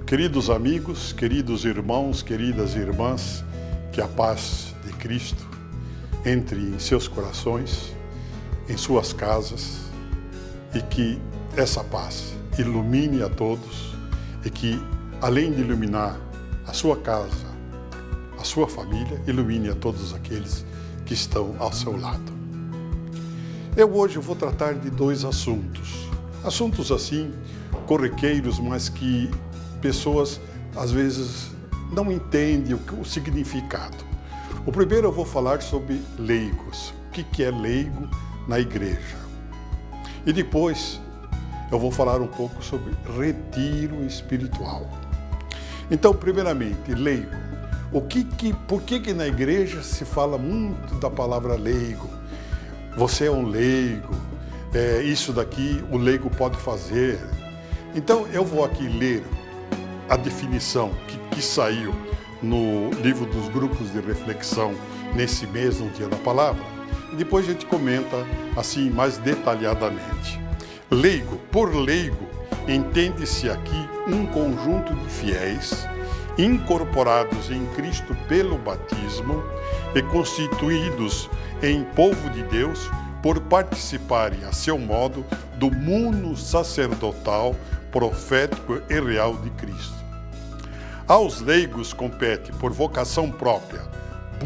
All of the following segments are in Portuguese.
Queridos amigos, queridos irmãos, queridas irmãs, que a paz de Cristo entre em seus corações, em suas casas, e que essa paz ilumine a todos e que, além de iluminar a sua casa, a sua família, ilumine a todos aqueles que estão ao seu lado. Hoje vou tratar de dois assuntos assim, corriqueiros, mas que pessoas às vezes não entendem o significado. O primeiro eu vou falar sobre leigos, o que é leigo na igreja. E depois eu vou falar um pouco sobre retiro espiritual. Então, primeiramente, leigo. Por que na igreja se fala muito da palavra leigo? Você é um leigo, isso daqui o leigo pode fazer. Então, eu vou aqui ler a definição que saiu no livro dos grupos de reflexão nesse mês, no Dia da Palavra, e depois a gente comenta assim mais detalhadamente. Leigo, por leigo, entende-se aqui um conjunto de fiéis incorporados em Cristo pelo batismo e constituídos em povo de Deus por participarem a seu modo do mundo sacerdotal, profético e real de Cristo. Aos leigos compete, por vocação própria,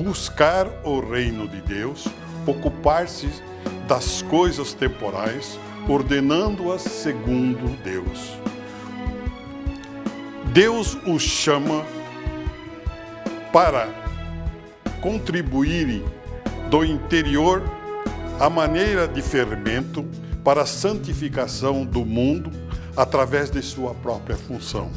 buscar o reino de Deus, ocupar-se das coisas temporais, ordenando-as segundo Deus. Deus os chama para contribuírem do interior a maneira de fermento para a santificação do mundo através de sua própria função.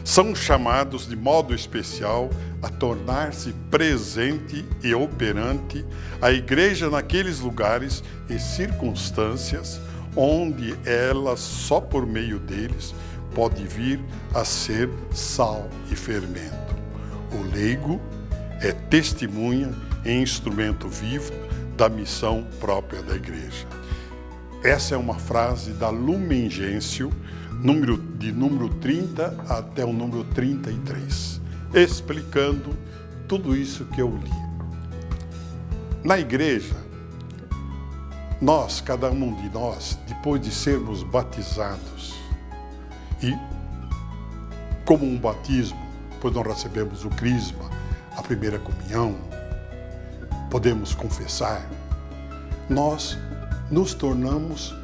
São chamados de modo especial a tornar-se presente e operante a igreja naqueles lugares e circunstâncias onde ela, só por meio deles, pode vir a ser sal e fermento. O leigo é testemunha e instrumento vivo da missão própria da igreja. Essa é uma frase da Lumen Gentium, número 30 até o número 33, explicando tudo isso que eu li. Na igreja, cada um de nós, depois de sermos batizados, e como um batismo, pois nós recebemos o crisma, a primeira comunhão, podemos confessar, nós nos tornamos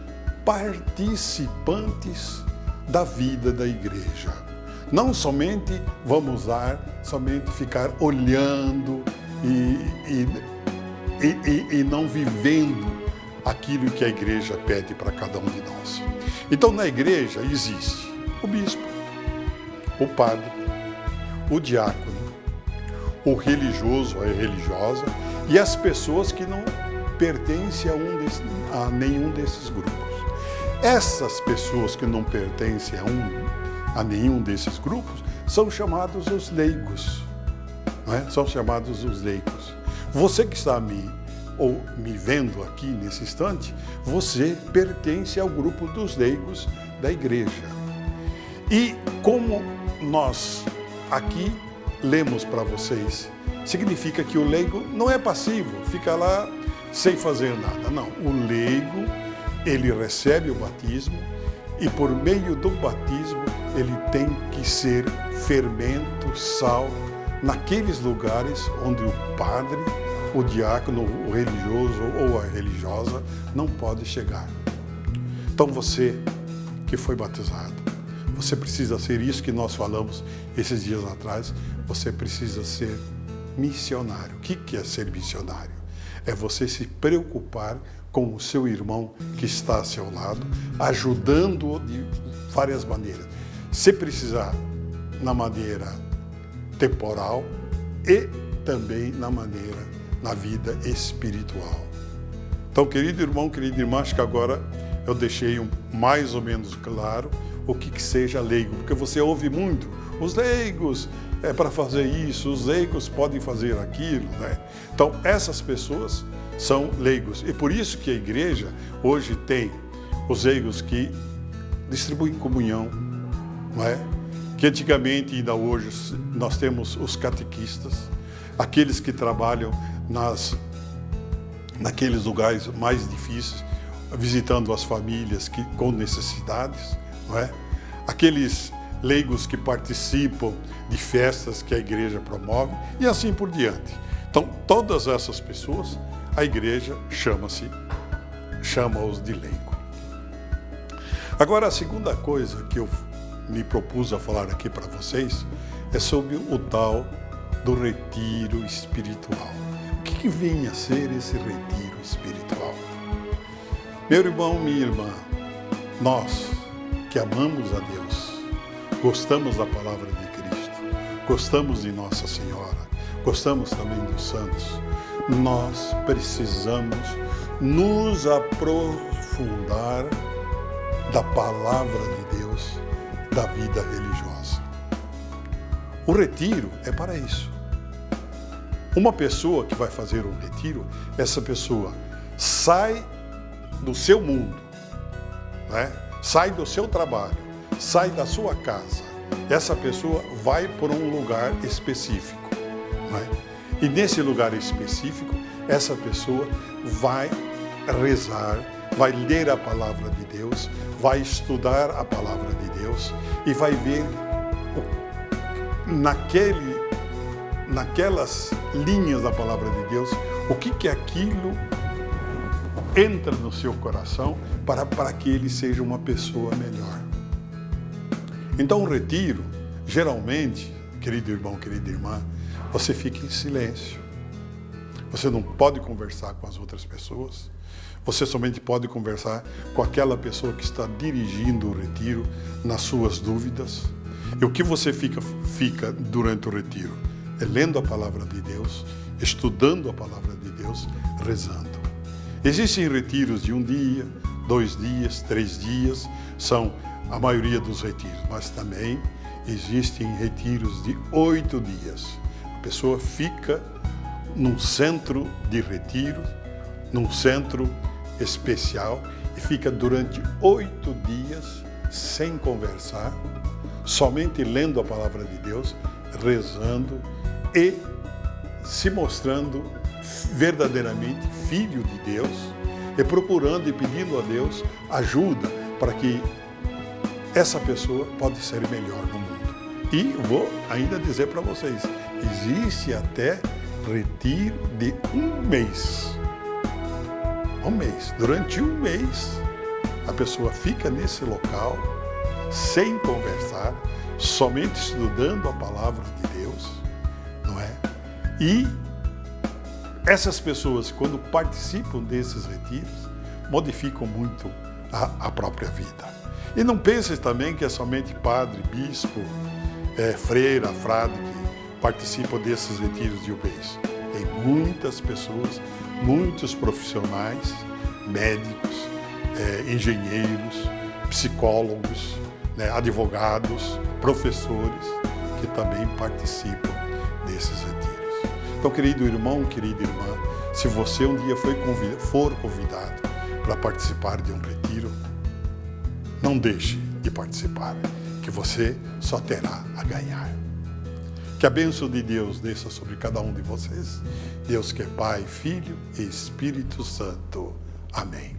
participantes da vida da igreja. Não somente vamos ficar olhando e não vivendo aquilo que a igreja pede para cada um de nós. Então, na igreja existe o bispo, o padre, o diácono, o religioso, a religiosa e as pessoas que não pertencem a nenhum desses grupos. Essas pessoas que não pertencem a nenhum desses grupos são chamados os leigos. Não é? São chamados os leigos. Você que está me vendo aqui nesse instante, você pertence ao grupo dos leigos da igreja. E como nós aqui lemos para vocês, significa que o leigo não é passivo, fica lá sem fazer nada. Não, o leigo, ele recebe o batismo e por meio do batismo ele tem que ser fermento, sal, naqueles lugares onde o padre, o diácono, o religioso ou a religiosa não pode chegar. Então você que foi batizado, você precisa ser isso que nós falamos esses dias atrás, você precisa ser missionário. O que é ser missionário? É você se preocupar com o seu irmão que está ao seu lado, ajudando-o de várias maneiras. Se precisar, na maneira temporal e também na vida espiritual. Então, querido irmão, querida irmã, acho que agora eu deixei mais ou menos claro o que seja leigo, porque você ouve muito, os leigos é para fazer isso, os leigos podem fazer aquilo, né? Então, essas pessoas são leigos. E por isso que a igreja hoje tem os leigos que distribuem comunhão, não é? que antigamente e ainda hoje nós temos os catequistas, aqueles que trabalham naqueles lugares mais difíceis, visitando as famílias com necessidades, não é? Aqueles leigos que participam de festas que a igreja promove e assim por diante. Então, todas essas pessoas, a igreja chama-os de leigo. Agora, a segunda coisa que eu me propus a falar aqui para vocês é sobre o tal do retiro espiritual. O que vem a ser esse retiro espiritual? Meu irmão, minha irmã, nós que amamos a Deus, gostamos da palavra de Cristo, gostamos de Nossa Senhora, gostamos também dos santos, nós precisamos nos aprofundar da palavra de Deus, da vida religiosa. O retiro é para isso. Uma pessoa que vai fazer um retiro, essa pessoa sai do seu mundo, né? Sai do seu trabalho, sai da sua casa. Essa pessoa vai para um lugar específico, né? E nesse lugar específico, essa pessoa vai rezar, vai ler a palavra de Deus, vai estudar a palavra de Deus e vai ver naquelas linhas da palavra de Deus o que aquilo entra no seu coração para que ele seja uma pessoa melhor. Então, o retiro, geralmente, querido irmão, querida irmã, você fica em silêncio. Você não pode conversar com as outras pessoas. Você somente pode conversar com aquela pessoa que está dirigindo o retiro nas suas dúvidas. E o que você fica durante o retiro? É lendo a palavra de Deus, estudando a palavra de Deus, rezando. Existem retiros de 1 dia, 2 dias, 3 dias, são a maioria dos retiros, mas também existem retiros de 8 dias. A pessoa fica num centro de retiro, num centro especial e fica durante 8 dias sem conversar, somente lendo a palavra de Deus, rezando e se mostrando verdadeiramente filho de Deus e procurando e pedindo a Deus ajuda para que essa pessoa possa ser melhor no mundo. E vou ainda dizer para vocês, existe até retiro de 1 mês. 1 mês. Durante 1 mês, a pessoa fica nesse local, sem conversar, somente estudando a palavra de Deus, não é? E essas pessoas, quando participam desses retiros, modificam muito a própria vida. E não pense também que é somente padre, bispo, freira, frade que participam desses retiros de 1 mês. Tem muitas pessoas, muitos profissionais, médicos, engenheiros, psicólogos, né, advogados, professores, que também participam desses retiros. Então, querido irmão, querida irmã, se você um dia for convidado para participar de um retiro, não deixe de participar, que você só terá a ganhar. Que a bênção de Deus desça sobre cada um de vocês. Deus que é Pai, Filho e Espírito Santo. Amém.